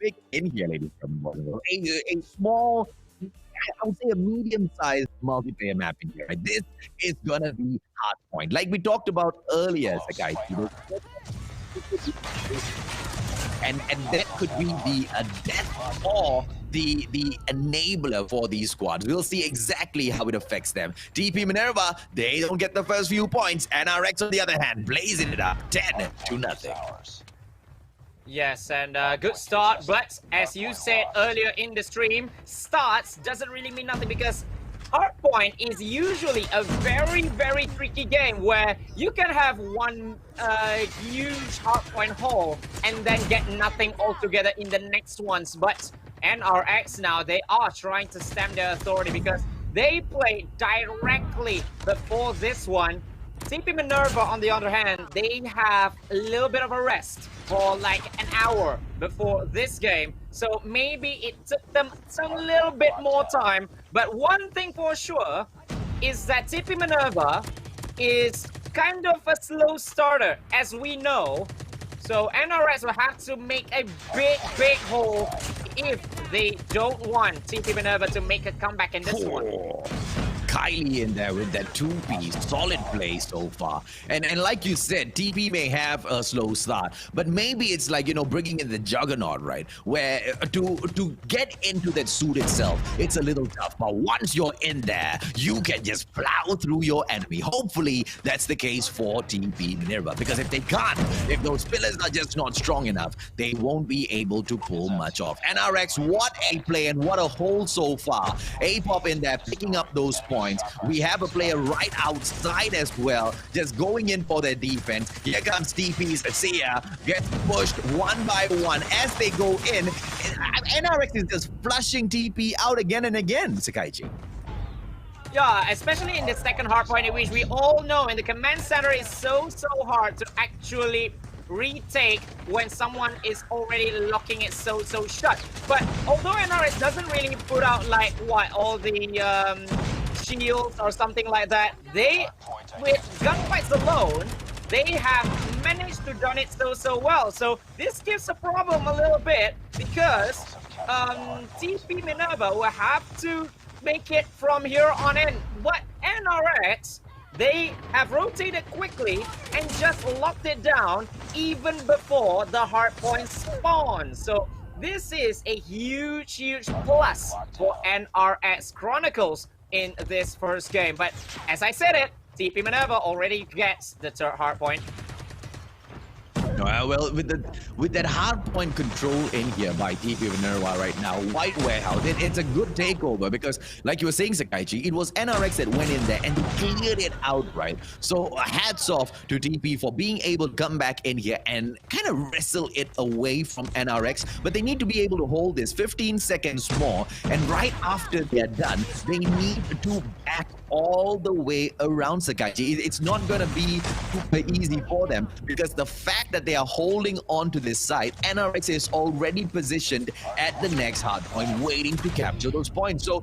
pick in here, ladies and gentlemen. A small, I would say a medium-sized multiplayer map in here. Right? This is gonna be hard point. Like we talked about earlier, Sakai. And that could be the death or the enabler for these squads. We'll see exactly how it affects them. TP Minerva, they don't get the first few points. NRX, on the other hand, blazing it up 10-0. Yes, and good start, but as you said earlier in the stream, starts doesn't really mean nothing because Hardpoint is usually a very, very tricky game where you can have one huge Hardpoint haul and then get nothing altogether in the next ones. But NRX now, they are trying to stem their authority because they played directly before this one. TP Minerva, on the other hand, they have a little bit of a rest for like an hour before this game. So maybe it took them some little bit more time. But one thing for sure is that TP Minerva is kind of a slow starter, as we know. So NRX will have to make a big hole if they don't want TP Minerva to make a comeback in this one. Kylie in there with that 2-piece, solid play so far. And like you said, TP may have a slow start, but maybe it's like, you know, bringing in the Juggernaut, right? Where to get into that suit itself, it's a little tough. But once you're in there, you can just plow through your enemy. Hopefully, that's the case for TP Minerva, because if they can't, if those pillars are just not strong enough, they won't be able to pull much off. NRX, what a play and what a hole so far. A-Pop in there, picking up those points. We have a player right outside as well, just going in for their defense. Here comes TP's Sia, gets pushed one by one as they go in. NRX is just flushing TP out again and again, Sakaichi. Yeah, especially in the second hardpoint, in which we all know in the command center is so hard to actually retake when someone is already locking it so shut. But although NRX doesn't really put out like what all the shields or something like that, they, with gunfights alone, they have managed to done it so well. So this gives a problem a little bit because TP Minerva will have to make it from here on in. But NRX, they have rotated quickly and just locked it down even before the hardpoint spawns. So this is a huge plus for NRX Chronicles in this first game. But as I said it, TP Minerva already gets the third hardpoint. Well, with that hard point control in here by TP Minerva right now, White Warehouse, it's a good takeover because, like you were saying, Sakaichi, it was NRX that went in there and cleared it outright. So hats off to TP for being able to come back in here and kind of wrestle it away from NRX. But they need to be able to hold this 15 seconds more, and right after they're done, they need to back all the way around, Sakaichi. It's not going to be super easy for them because the fact that they are holding on to this side, NRX is already positioned at the next hard point, waiting to capture those points. So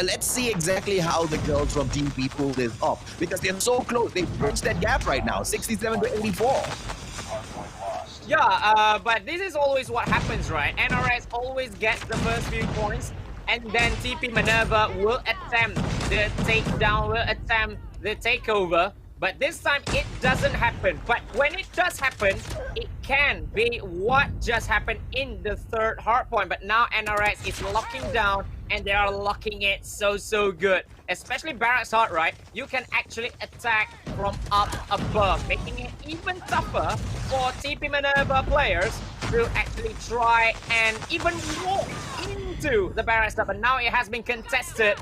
let's see exactly how the girls from TP pull this off because they're so close. They bridged that gap right now, 67-84. Yeah, but this is always what happens, right? NRX always gets the first few points, and then TP Minerva will attempt the takedown, will attempt the takeover. But this time it doesn't happen. But when it does happen, it can be what just happened in the third hardpoint. But now NRX is locking down and they are locking it so good. Especially Barracks Hard, right? You can actually attack from up above, making it even tougher for TP Minerva players to actually try and even walk into the Barracks Hard. But now it has been contested,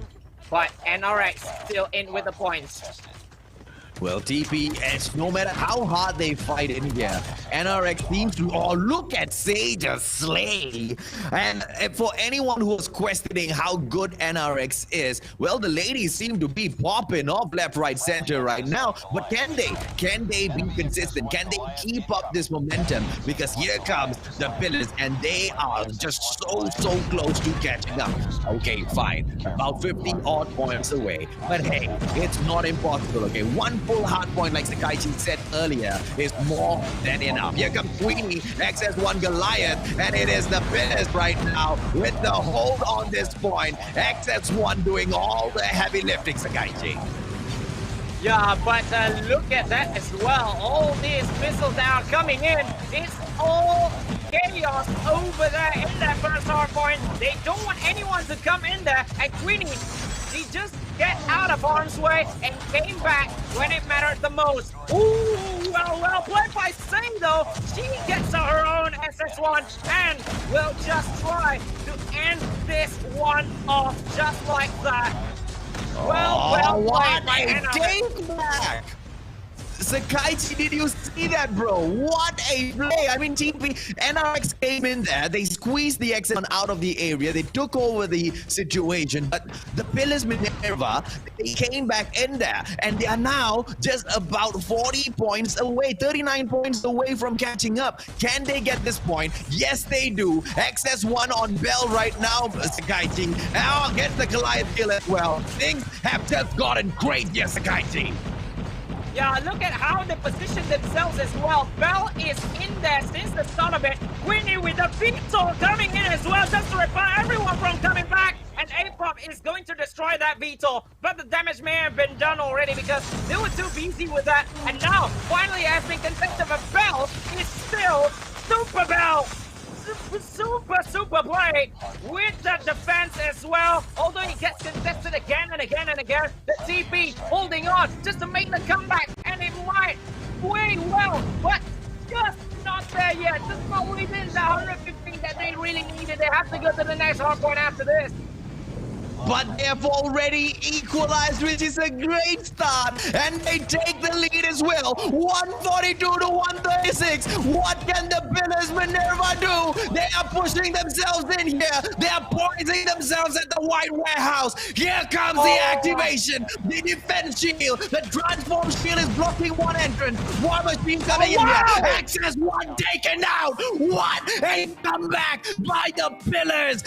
but NRX still in with the points. Well, TPS, no matter how hard they fight in here, NRX seems to, oh, look at Sage's slay. And for anyone who was questioning how good NRX is, well, the ladies seem to be popping off left, right, center right now. But can they be consistent? Can they keep up this momentum? Because here comes the pillars and they are just so close to catching up. Okay, fine. About 50 odd points away. But hey, it's not impossible, okay? 1 full hard point, like Sakaichi said earlier, is more than enough. Here comes Queenie, XS1 Goliath, and it is the Pillars right now with the hold on this point. XS1 doing all the heavy lifting, Sakaichi. Yeah, but look at that as well. All these missiles that are coming in, it's all chaos over there in that first hard point. They don't want anyone to come in there. And Queenie, she just get out of harm's way and came back when it mattered the most. Ooh, well played by Sing though. She gets her own SS1 and will just try to end this one off just like that. Well, what played by a take back! Sakaichi, did you see that, bro? What a play! I mean, NRX came in there, they squeezed the XS1 out of the area, they took over the situation, but the Pillars Minerva, they came back in there, and they are now just about 40 points away, 39 points away from catching up. Can they get this point? Yes, they do. XS1 on Bell right now, Sakaichi. Now gets the Goliath kill as well. Things have just gotten great, yes, Sakaichi. Yeah, look at how they position themselves as well. Bell is in there since the start of it. Queenie with the Veto coming in as well just to repel everyone from coming back. And A-Pop is going to destroy that Veto. But the damage may have been done already because they were too busy with that. And now, finally, has been contested, but Bell is still Super Bell. Super play with the defense as well. Although he gets contested again and again and again, the TP holding on just to make the comeback, and it might way well, but just not there yet. Just not within the 115 that they really needed. They have to go to the next hard point after this. But they've already equalized, which is a great start. And they take the lead as well. 142 to 136. What can the Pillars Minerva do? They are pushing themselves in here. They are poising themselves at the white warehouse. Here comes the activation. The defense shield. The transform shield is blocking one entrance. War machine coming in here. Access one taken out. What a comeback by the Pillars.